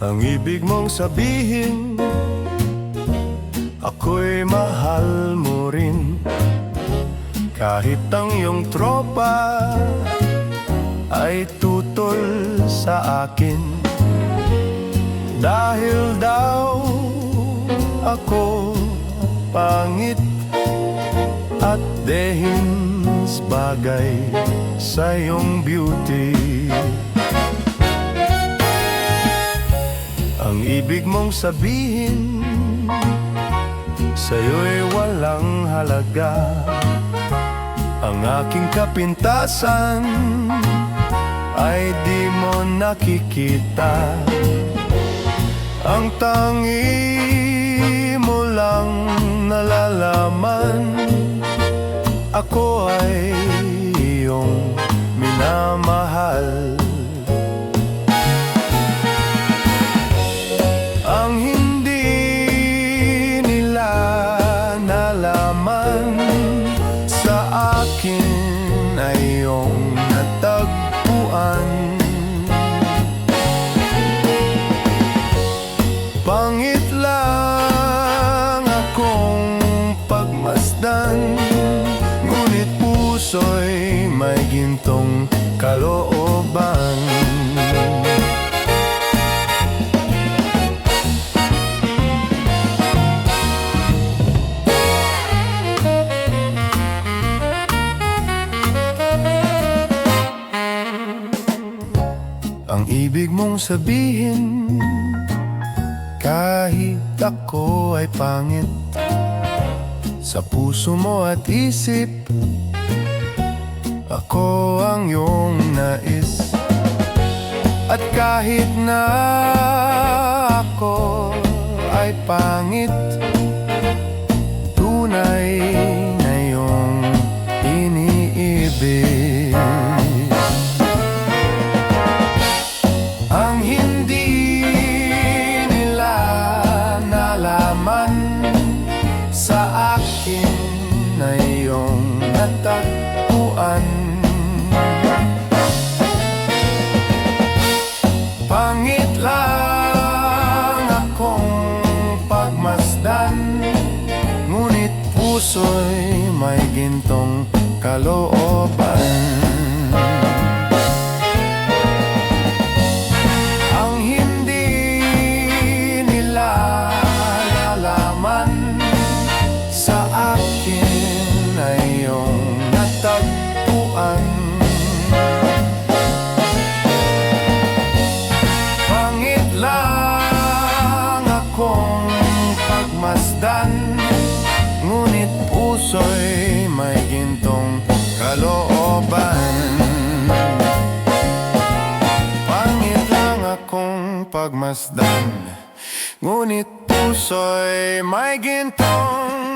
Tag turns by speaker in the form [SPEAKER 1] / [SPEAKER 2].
[SPEAKER 1] Ang ibig mong sabihin, ako'y mahal mo rin. Kahit ang iyong tropa ay tutol sa akin. Dahil daw ako pangit at dehins bagay sa iyong beauty. Ang ibig mong sabihin, sa'yo'y walang halaga. Ang aking kapintasan ay di mo nakikita. Ang tangi mo lang nalalaman, ako ay iyong minamahal. Ang hindi nila nalaman, sa akin ay iyong natagpuan. Pangit lang akong pagmasdan, ngunit puso'y may gintong kalooban. Ang ibig mong sabihin, kahit ako ay pangit, sa puso mo at isip, ako ang iyong nais. At kahit na ako ay pangit, tunay na iyong iniibig. Ang hindi nila nalaman, sa akin na iyong natagpuan. Pangit lang akong pagmasdan, ngunit puso'y may gintong kalooban. Pangit lang akong pagmasdan, ngunit puso'y may gintong kalooban. Pangit lang akong pagmasdan, ngunit puso'y may gintong